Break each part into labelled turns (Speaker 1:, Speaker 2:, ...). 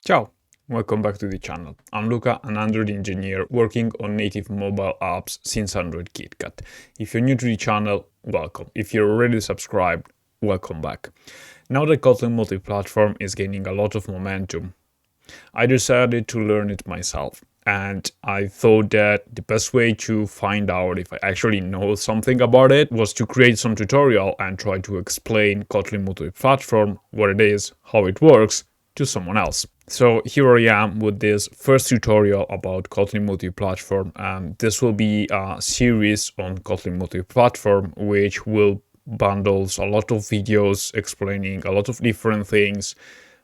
Speaker 1: Ciao, welcome back to the channel. I'm Luca, an Android engineer working on native mobile apps since Android KitKat. If you're new to the channel, welcome. If you're already subscribed, welcome back. Now that Kotlin Multiplatform is gaining a lot of momentum, I decided to learn it myself. And I thought that the best way to find out if I actually know something about it was to create some tutorial and try to explain Kotlin Multiplatform, what it is, how it works, to someone else. So here I am with this first tutorial about Kotlin Multiplatform, and this will be a series on Kotlin Multiplatform, which will bundles a lot of videos explaining a lot of different things,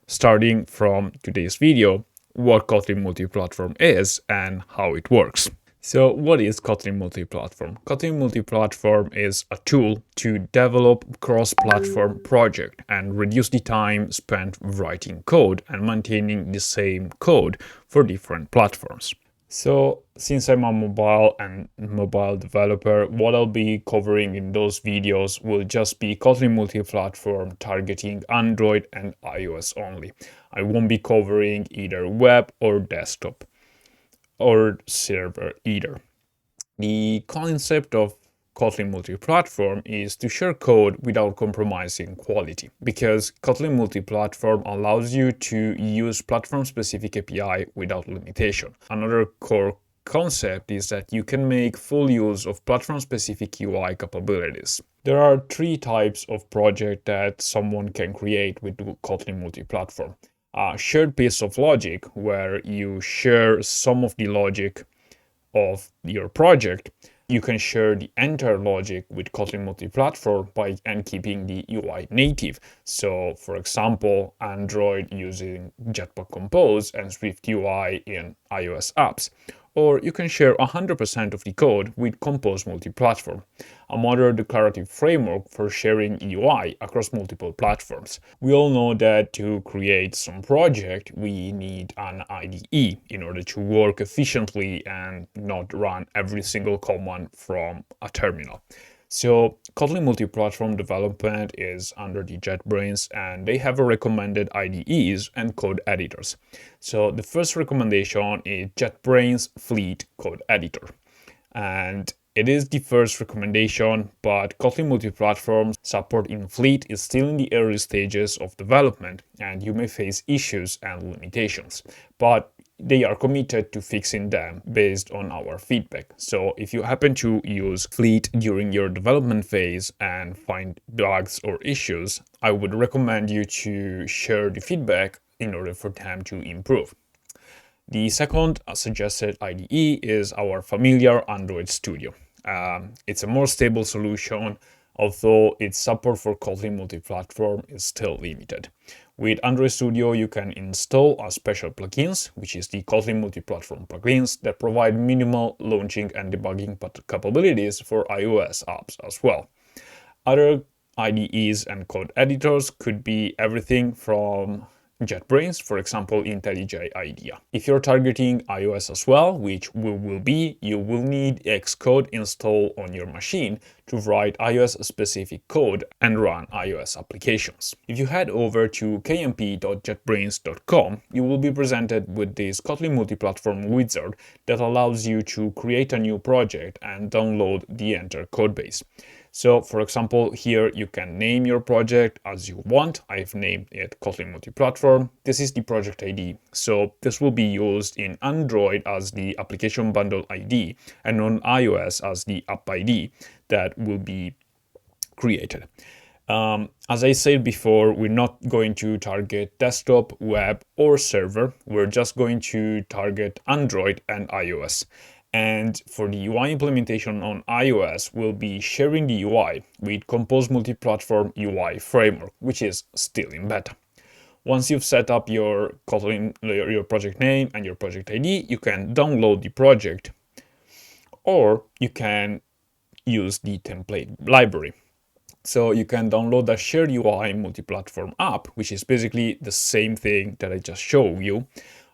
Speaker 1: starting from today's video, what Kotlin Multiplatform is and how it works. So what is Kotlin Multiplatform? Kotlin Multiplatform is a tool to develop cross-platform project and reduce the time spent writing code and maintaining the same code for different platforms. So since I'm a mobile developer, what I'll be covering in those videos will just be Kotlin Multiplatform targeting Android and iOS only. I won't be covering either web or desktop or server either. The concept of Kotlin Multiplatform is to share code without compromising quality, because Kotlin Multiplatform allows you to use platform-specific API without limitation. Another core concept is that you can make full use of platform-specific UI capabilities. There are three types of project that someone can create with Kotlin Multiplatform. A shared piece of logic, where you share some of the logic of your project. You can share the entire logic with Kotlin Multiplatform and keeping the UI native. So for example, Android using Jetpack Compose and Swift UI in iOS apps. Or you can share 100% of the code with Compose Multiplatform, a modern declarative framework for sharing UI across multiple platforms. We all know that to create some project, we need an IDE in order to work efficiently and not run every single command from a terminal. So Kotlin Multiplatform development is under the JetBrains, and they have a recommended IDEs and code editors. So the first recommendation is JetBrains Fleet Code Editor. And it is the first recommendation, but Kotlin Multiplatform support in Fleet is still in the early stages of development, and you may face issues and limitations. But they are committed to fixing them based on our feedback. So if you happen to use Fleet during your development phase and find bugs or issues, I would recommend you to share the feedback in order for them to improve. The second suggested IDE is our familiar Android Studio. It's a more stable solution, although its support for Kotlin Multiplatform is still limited. With Android Studio, you can install a special plugins, which is the Kotlin Multiplatform plugins that provide minimal launching and debugging capabilities for iOS apps as well. Other IDEs and code editors could be everything from JetBrains, for example, IntelliJ IDEA. If you're targeting iOS as well, which will be, you will need Xcode installed on your machine to write iOS-specific code and run iOS applications. If you head over to kmp.jetbrains.com, you will be presented with this Kotlin Multiplatform wizard that allows you to create a new project and download the entire codebase. So for example, here you can name your project as you want. I've named it Kotlin Multiplatform. This is the project ID. So this will be used in Android as the application bundle ID and on iOS as the app ID that will be created. As I said before, we're not going to target desktop, web, or server. We're just going to target Android and iOS. And for the UI implementation on iOS, we'll be sharing the UI with Compose Multiplatform UI framework, which is still in beta. Once you've set up your Kotlin, your project name and your project ID, you can download the project, or you can use the template library. So you can download the shared UI multi-platform app, which is basically the same thing that I just showed you.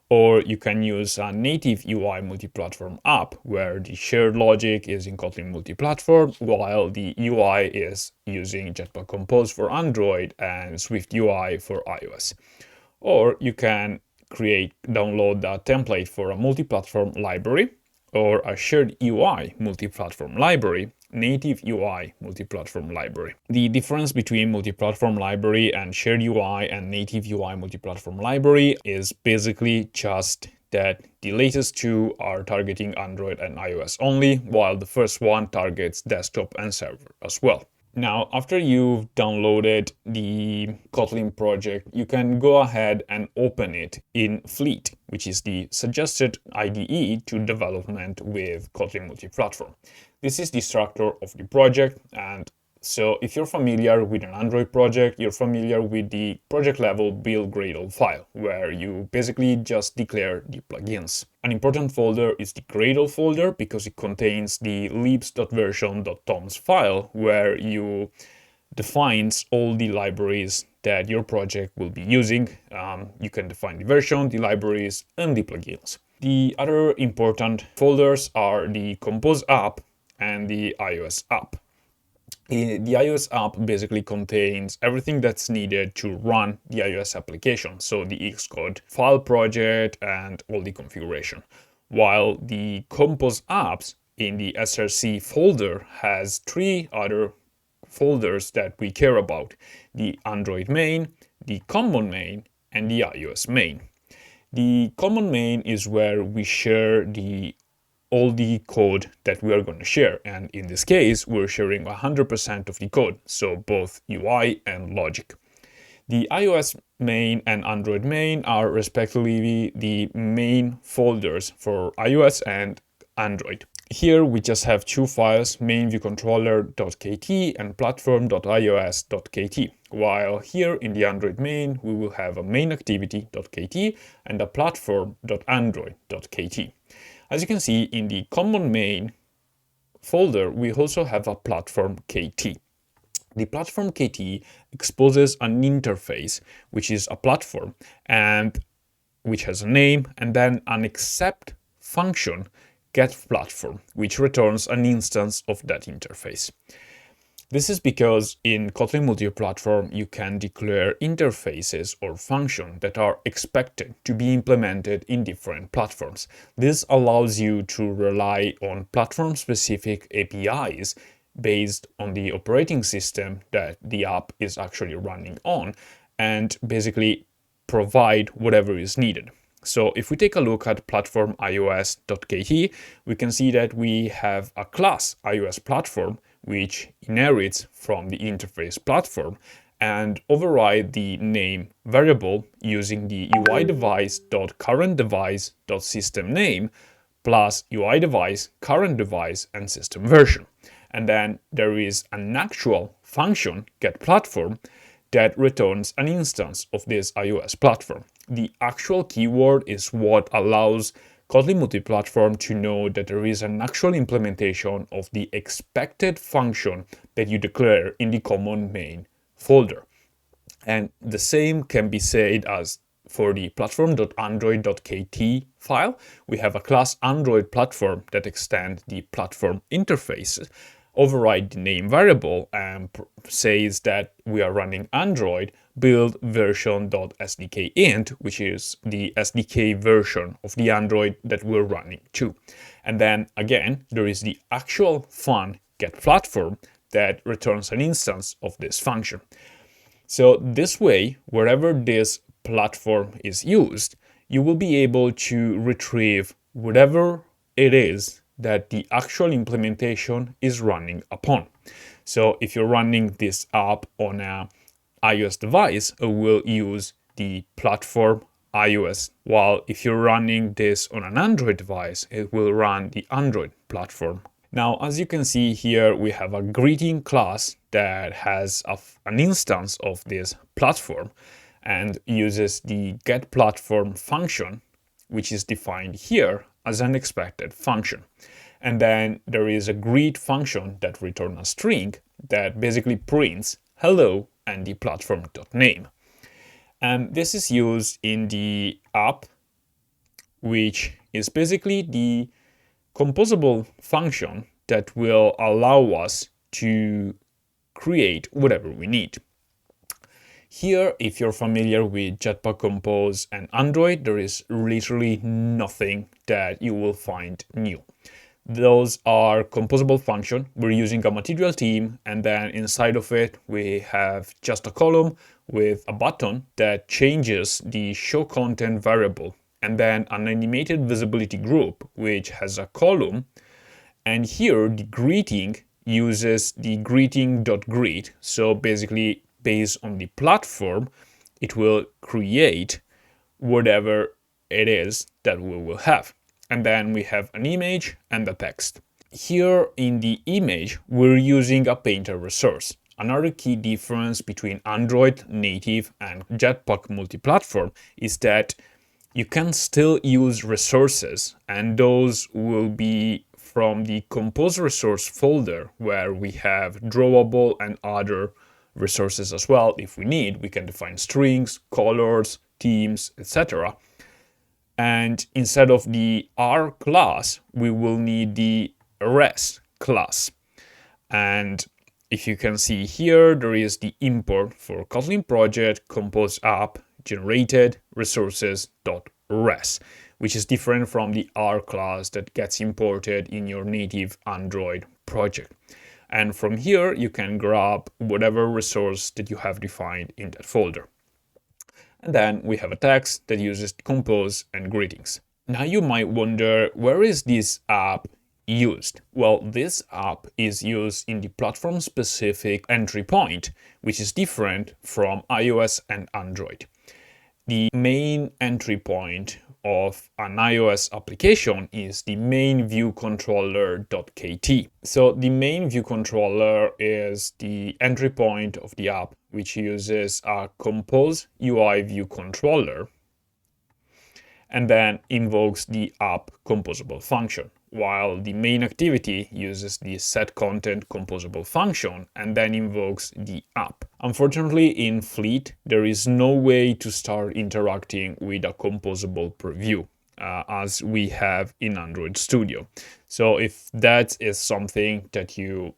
Speaker 1: Or you can use a native UI multi-platform app where the shared logic is in Kotlin multi-platform, while the UI is using Jetpack Compose for Android and Swift UI for iOS. Or you can download a template for a multi-platform library or a shared UI multi-platform library, native UI multi-platform library. The difference between multi-platform library and shared UI and native UI multi-platform library is basically just that the latest two are targeting Android and iOS only, while the first one targets desktop and server as well. Now, after you've downloaded the Kotlin project, you can go ahead and open it in Fleet, which is the suggested IDE to development with Kotlin Multiplatform. This is the structure of the project, and so if you're familiar with an Android project, you're familiar with the project level build gradle file, where you basically just declare the plugins. An important folder is the gradle folder because it contains the libs.version.toms file, where you defines all the libraries that your project will be using. You can define the version, the libraries, and the plugins. The other important folders are the Compose app and the iOS app. The iOS app basically contains everything that's needed to run the iOS application, so the Xcode file project and all the configuration, while the Compose apps in the SRC folder has three other folders that we care about: the Android main, the common main, and the iOS main. The common main is where we share all the code that we are going to share, and in this case we're sharing 100% of the code, so both UI and logic. The iOS main and Android main are respectively the main folders for iOS and Android. Here we just have two files, mainviewcontroller.kt and platform.ios.kt, while here in the Android main we will have a mainactivity.kt and a platform.android.kt. As you can see, in the common main folder, we also have a platform KT. The platform KT exposes an interface, which is a platform, and which has a name, and then an accept function, getPlatform, which returns an instance of that interface. This is because in Kotlin Multiplatform, you can declare interfaces or functions that are expected to be implemented in different platforms. This allows you to rely on platform-specific APIs based on the operating system that the app is actually running on, and basically provide whatever is needed. So if we take a look at platform iOS.kt, we can see that we have a class iOS platform, which inherits from the interface platform and override the name variable using the UIDevice.currentDevice.systemName plus UIDevice, current device, and system version. And then there is an actual function, getPlatform, that returns an instance of this iOS platform. The actual keyword is what allows Kotlin Multiplatform to know that there is an actual implementation of the expected function that you declare in the common main folder. And the same can be said as for the platform.android.kt file. We have a class Android platform that extends the platform interface, override the name variable, and says that we are running Android build version.sdkint, which is the SDK version of the Android that we're running to. And then again, there is the actual fun getPlatform that returns an instance of this function. So this way, wherever this platform is used, you will be able to retrieve whatever it is that the actual implementation is running upon. So if you're running this app on an iOS device, it will use the platform iOS, while if you're running this on an Android device, it will run the Android platform. Now, as you can see here, we have a greeting class that has an instance of this platform and uses the getPlatform function, which is defined here as an expected function. And then there is a greet function that returns a string that basically prints hello and the platform.name. And this is used in the app, which is basically the composable function that will allow us to create whatever we need. Here, if you're familiar with Jetpack Compose and Android, there is literally nothing that you will find new. Those are composable function. We're using a material theme, and then inside of it, we have just a column with a button that changes the show content variable, and then an animated visibility group, which has a column. And here, the greeting uses the greeting.greet. So basically, based on the platform, it will create whatever it is that we will have. And then we have an image and the text. Here in the image, we're using a painter resource. Another key difference between Android native and Jetpack multiplatform is that you can still use resources, and those will be from the compose resource folder, where we have drawable and other resources as well. If we need, we can define strings, colors, themes, etc. And instead of the R class, we will need the res class. And if you can see here, there is the import for Kotlin project compose app generated resources.res, which is different from the R class that gets imported in your native Android project. And from here, you can grab whatever resource that you have defined in that folder. And then we have a text that uses compose and greetings. Now you might wonder, where is this app used? Well, this app is used in the platform-specific entry point, which is different from iOS and Android. The main entry point of an iOS application is the main view controller.kt. So the main view controller is the entry point of the app, which uses a compose UI view controller and then invokes the app composable function, while the main activity uses the set content composable function and then invokes the app. Unfortunately, in Fleet, there is no way to start interacting with a composable preview as we have in Android Studio. So if that is something that you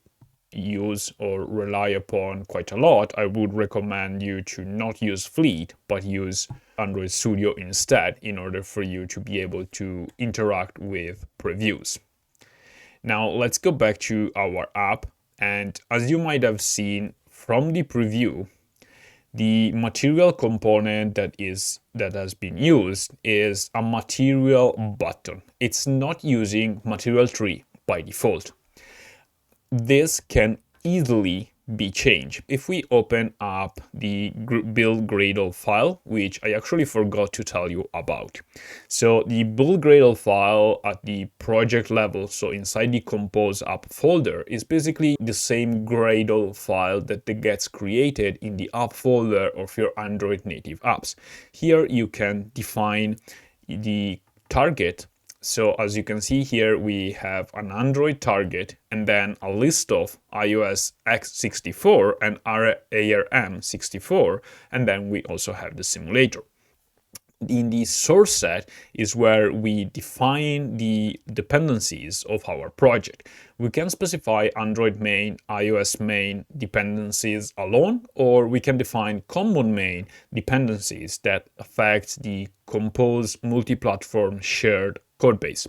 Speaker 1: use or rely upon quite a lot, I would recommend you to not use Fleet, but use Android Studio instead, in order for you to be able to interact with previews. Now let's go back to our app, and as you might have seen from the preview, the material component that has been used is a material button. It's not using material tree by default. This can easily be changed. If we open up the build gradle file, which I actually forgot to tell you about. So the build gradle file at the project level, so inside the compose app folder, is basically the same gradle file that gets created in the app folder of your Android native apps. Here you can define the target. So as you can see here, we have an Android target and then a list of iOS x64 and ARM64, and then we also have the simulator. In the source set is where we define the dependencies of our project. We can specify Android main, iOS main dependencies alone, or we can define common main dependencies that affect the compose multi-platform shared codebase.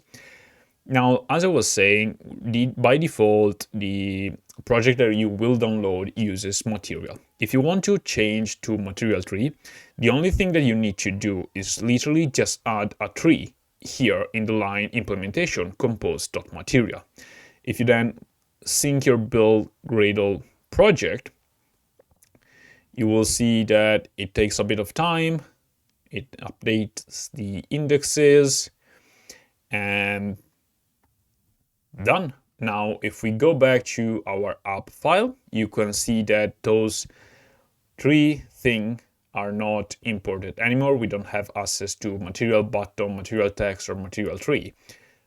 Speaker 1: Now, as I was saying, by default, the project that you will download uses Material. If you want to change to Material tree, the only thing that you need to do is literally just add a tree here in the line implementation compose.material. If you then sync your build gradle project, you will see that it takes a bit of time. It updates the indexes and done. Now, if we go back to our app file, you can see that those three things are not imported anymore. We don't have access to material button, material text, or material tree,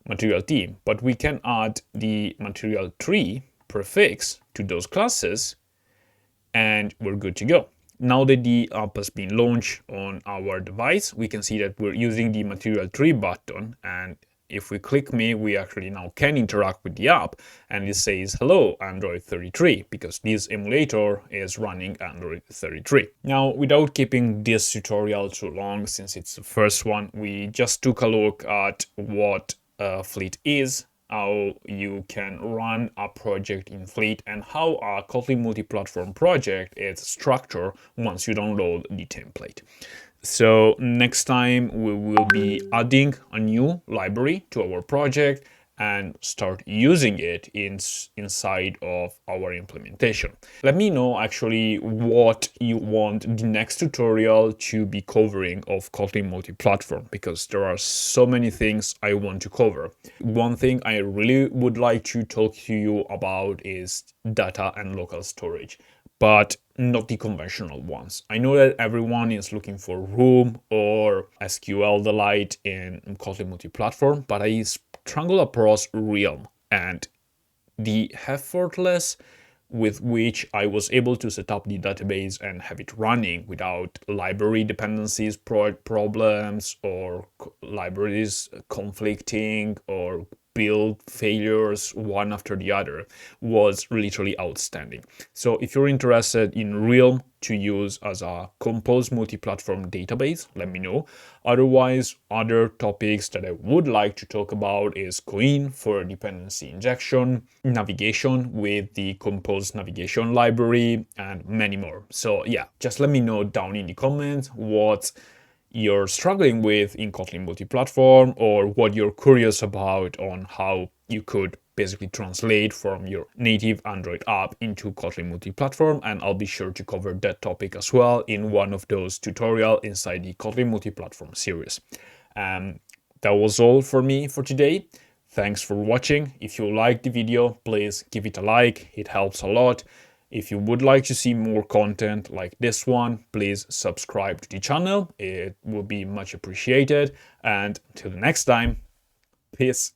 Speaker 1: material theme, but we can add the material tree prefix to those classes and we're good to go. Now that the app has been launched on our device, we can see that we're using the material tree button, and if we click me, we actually now can interact with the app, and it says, hello, Android 33, because this emulator is running Android 33. Now, without keeping this tutorial too long, since it's the first one, we just took a look at what Fleet is, how you can run a project in Fleet, and how a Kotlin multi-platform project is structured once you download the template. So next time we will be adding a new library to our project and start using it inside of our implementation. Let me know actually what you want the next tutorial to be covering of Kotlin multi-platform, because there are so many things I want to cover. One thing I really would like to talk to you about is data and local storage, but not the conventional ones. I know that everyone is looking for Room or SQLite in Kotlin multi-platform, but I strangle across Realm and the effortless with which I was able to set up the database and have it running without library dependencies problems or libraries conflicting or build failures one after the other was literally outstanding. So if you're interested in Realm to use as a composed multi-platform database, let me know. Otherwise, other topics that I would like to talk about is koin for dependency injection, navigation with the composed navigation library, and many more. So yeah, just let me know down in the comments what you're struggling with in Kotlin multi-platform, or what you're curious about on how you could basically translate from your native Android app into Kotlin multi-platform, and I'll be sure to cover that topic as well in one of those tutorials inside the Kotlin multi-platform series. That was all for me for today. Thanks for watching. If you liked the video, please give it a like, it helps a lot. If you would like to see more content like this one, please subscribe to the channel. It will be much appreciated. And until the next time, peace.